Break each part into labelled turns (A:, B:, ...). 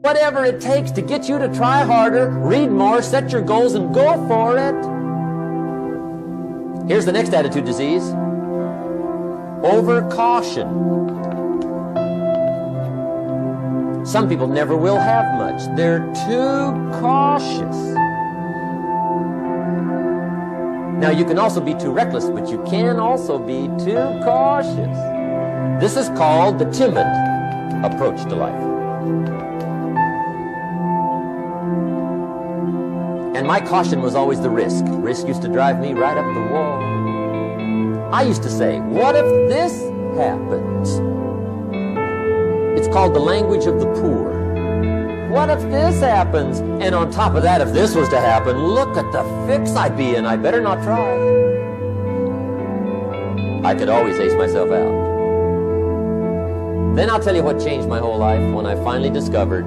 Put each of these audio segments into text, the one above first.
A: Whatever it takes to get you to try harder, read more, set your goals, and go for it. Here's the next attitude disease. Overcaution. Some people never will have much. They're too cautious. Now, you can also be too reckless, but you can also be too cautious. This is called the timid approach to life. And my caution was always the risk. Risk used to drive me right up the wall. I used to say, what if this happens? It's called the language of the poor. What if this happens? And on top of that, if this was to happen, look at the fix I'd be in. I better not try. I could always ace myself out. Then I'll tell you what changed my whole life when I finally discovered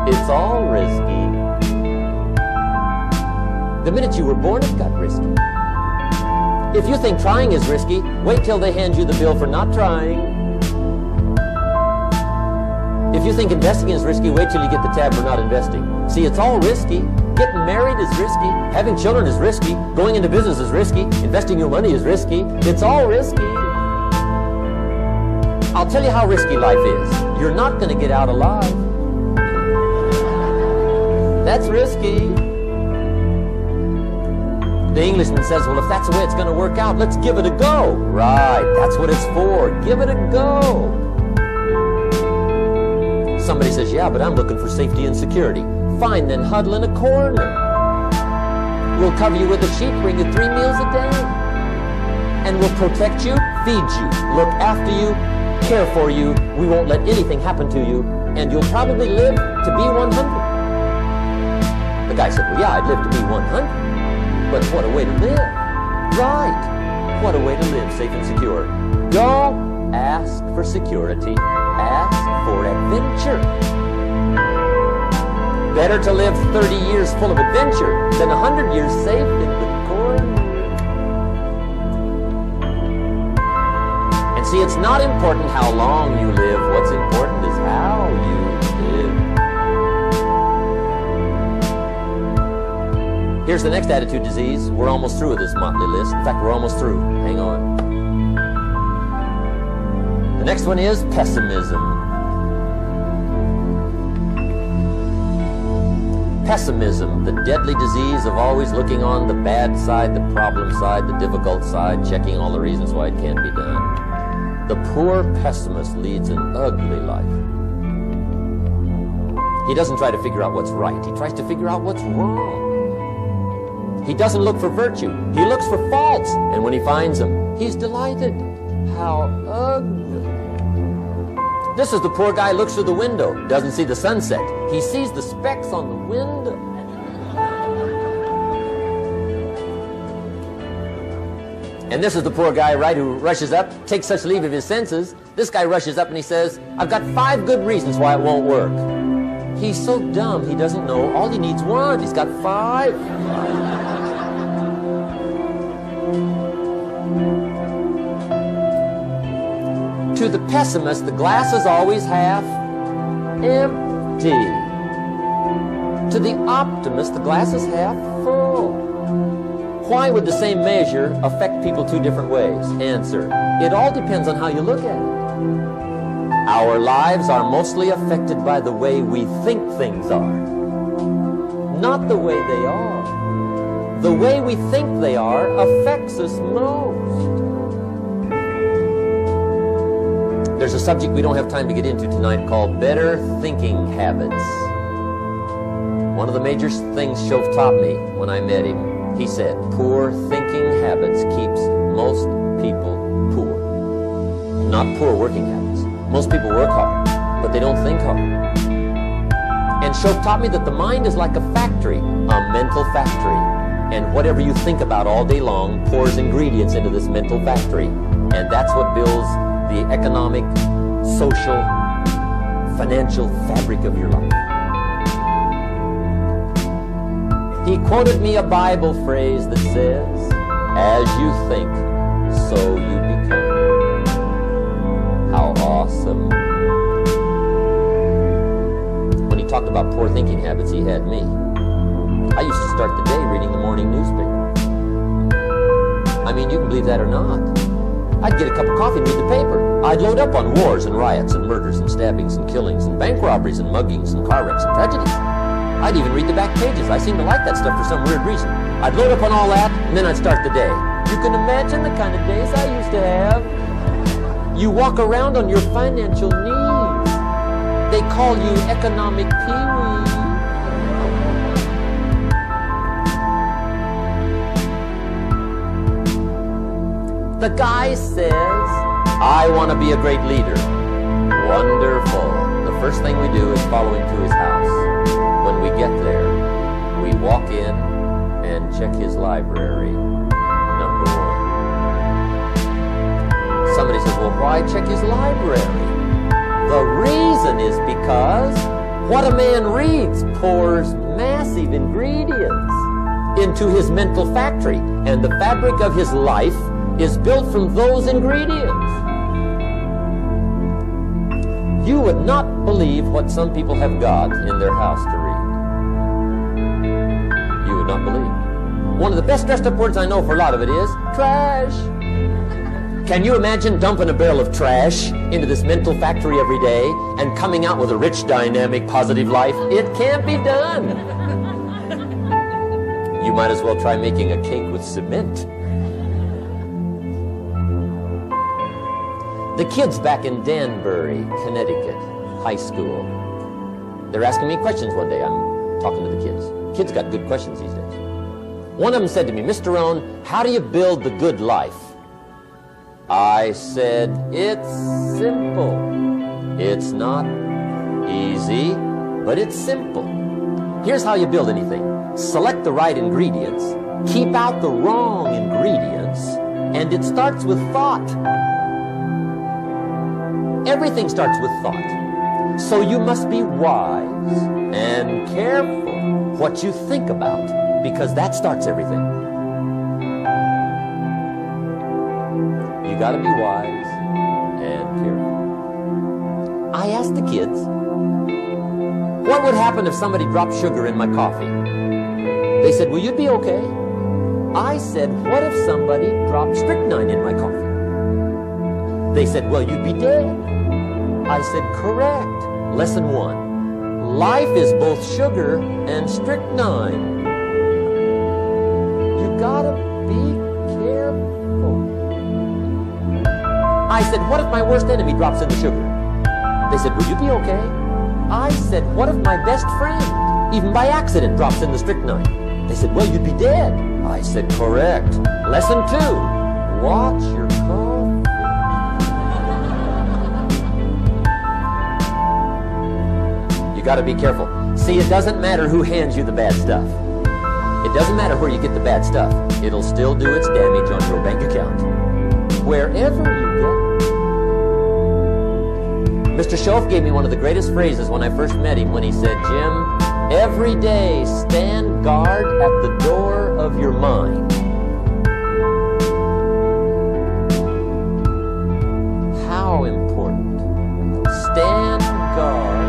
A: it's all risky. The minute you were born, it got risky. If you think trying is risky, wait till they hand you the bill for not trying. If you think investing is risky, wait till you get the tab for not investing. See, it's all risky. Getting married is risky. Having children is risky. Going into business is risky. Investing your money is risky. It's all risky. I'll tell you how risky life is. You're not going to get out alive. That's risky. The Englishman says, well, if that's the way it's going to work out, let's give it a go. Right, that's what it's for. Give it a go. Somebody says, yeah, but I'm looking for safety and security. Fine, then huddle in a corner. We'll cover you with a sheet, bring you 3 meals a day. And we'll protect you, feed you, look after you, care for you. We won't let anything happen to you. And you'll probably live to be 100. The guy said, well, yeah, I'd live to be 100. But what a way to live. Right. What a way to live, safe and secure. Don't ask for security. Ask for adventure. Better to live 30 years full of adventure than 100 years safe in the corner. And see, it's not important how long you live. What's important is how you live. Here's the next attitude disease. We're almost through with this motley list. In fact, we're almost through. Hang on. The next one is pessimism. Pessimism, the deadly disease of always looking on the bad side, the problem side, the difficult side, checking all the reasons why it can't be done. The poor pessimist leads an ugly life. He doesn't try to figure out what's right. He tries to figure out what's wrong. He doesn't look for virtue. He looks for faults. And when he finds them, he's delighted. How ugly. This is the poor guy who looks through the window, doesn't see the sunset. He sees the specks on the window. And this is the poor guy, right, who rushes up, takes such leave of his senses. This guy rushes up and he says, I've got 5 good reasons why it won't work. He's so dumb, he doesn't know. All he needs 1. He's got 5. To the pessimist, the glass is always half empty. To the optimist, the glass is half full. Why would the same measure affect people 2 different ways? Answer, it all depends on how you look at it. Our lives are mostly affected by the way we think things are, not the way they are. The way we think they are affects us most. There's a subject we don't have time to get into tonight called better thinking habits. One of the major things Shove taught me when I met him, he said, poor thinking habits keeps most people poor. Not poor working habits. Most people work hard, but they don't think hard. And Shove taught me that the mind is like a factory, a mental factory. And whatever you think about all day long pours ingredients into this mental factory. And that's what builds the economic, social, financial fabric of your life. He quoted me a Bible phrase that says, as you think, so you become. How awesome. When he talked about poor thinking habits, he had me. I used to start the day reading the morning newspaper. I mean, you can believe that or not. I'd get a cup of coffee and read the paper. I'd load up on wars and riots and murders and stabbings and killings and bank robberies and muggings and car wrecks and tragedies. I'd even read the back pages. I seem to like that stuff for some weird reason. I'd load up on all that, and then I'd start the day. You can imagine the kind of days I used to have. You walk around on your financial knees. They call you economic peewee. The guy says, I want to be a great leader. Wonderful. The first thing we do is follow him to his house. When we get there, we walk in and check his library, number one. Somebody says, well, why check his library? The reason is because what a man reads pours massive ingredients into his mental factory, and the fabric of his life is built from those ingredients. You would not believe what some people have got in their house to read. You would not believe. One of the best dressed up words I know for a lot of it is trash. Can you imagine dumping a barrel of trash into this mental factory every day and coming out with a rich, dynamic, positive life? It can't be done. You might as well try making a cake with cement. The kids back in Danbury, Connecticut, high school, they're asking me questions one day. I'm talking to the kids. Kids got good questions these days. One of them said to me, Mr. Rohn, how do you build the good life? I said, it's simple. It's not easy, but it's simple. Here's how you build anything. Select the right ingredients, keep out the wrong ingredients, and it starts with thought. Everything starts with thought. So you must be wise and careful what you think about, because that starts everything. You got to be wise and careful. I asked the kids, what would happen if somebody dropped sugar in my coffee? They said, well, you'd be okay. I said, what if somebody dropped strychnine in my coffee? They said, well, you'd be dead. I said, correct. Lesson 1. Life is both sugar and strychnine. You gotta be careful. I said, what if my worst enemy drops in the sugar? They said, will you be okay? I said, what if my best friend, even by accident, drops in the strychnine? They said, well, you'd be dead. I said, correct. Lesson 2. Watch your coffee. You got to be careful. See, it doesn't matter who hands you the bad stuff. It doesn't matter where you get the bad stuff. It'll still do its damage on your bank account. Wherever you get it. Mr. Schoaf gave me one of the greatest phrases when I first met him when he said, Jim, every day stand guard at the door of your mind. How important. Stand guard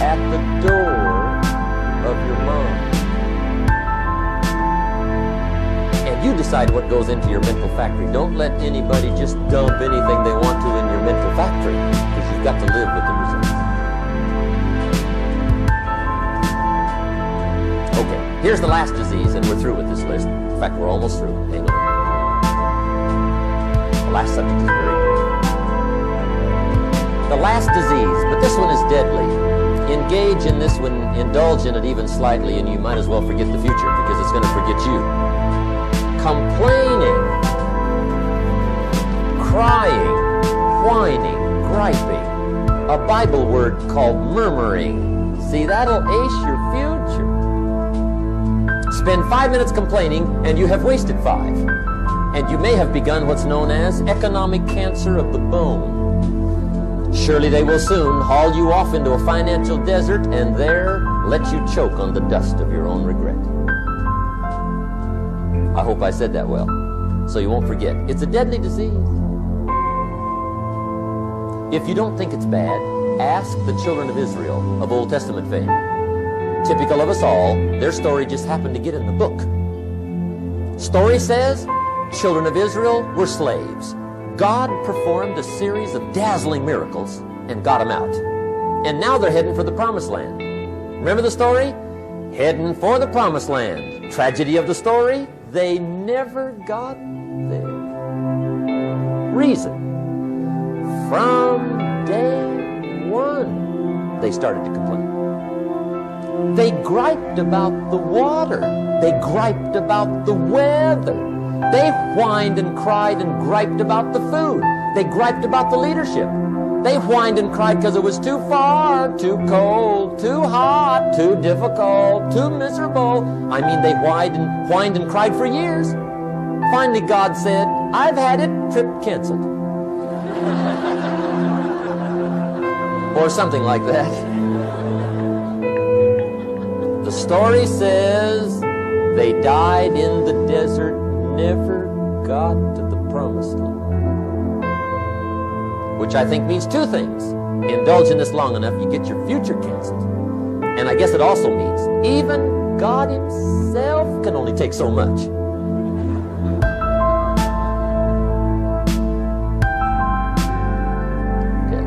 A: at the door of your mind. And you decide what goes into your mental factory. Don't let anybody just dump anything they want to in your mental factory, because you've got to live with the results. Okay, here's the last disease, and we're through with this list. In fact, we're almost through. Hang on. The last subject is very good. The last disease, but this one is deadly. Engage in this one, indulge in it even slightly, and you might as well forget the future, because it's going to forget you. Complaining, crying, whining, griping. A Bible word called murmuring. See, that'll ace your future. Spend 5 minutes complaining, and you have wasted 5. And you may have begun what's known as economic cancer of the bone. Surely they will soon haul you off into a financial desert and there let you choke on the dust of your own regret. I hope I said that well, so you won't forget. It's a deadly disease. If you don't think it's bad, Ask the children of Israel of Old Testament fame. Typical of us all, their story just happened to get in the book. Story says, children of Israel were slaves. God performed a series of dazzling miracles and got them out. And now they're heading for the promised land. Remember the story? Heading for the promised land. Tragedy of the story, they never got there. Reason. From day one, they started to complain. They griped about the water. They griped about the weather. They whined and cried and griped about the food. They griped about the leadership. They whined and cried because it was too far, too cold, too hot, too difficult, too miserable. I mean, they whined and cried for years. Finally, God said, I've had it, trip canceled. Or something like that. The story says they died in the desert, never got to the promised land. Which I think means two things. Indulge in this long enough, you get your future canceled. And I guess it also means even God himself can only take so much. Okay.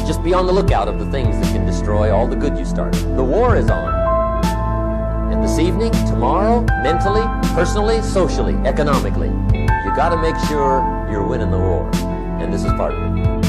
A: Just be on the lookout of the things that can destroy all the good you started. The war is on. And this evening, tomorrow, mentally, personally, socially, economically, you got to make sure you're winning the war. And this is part of it.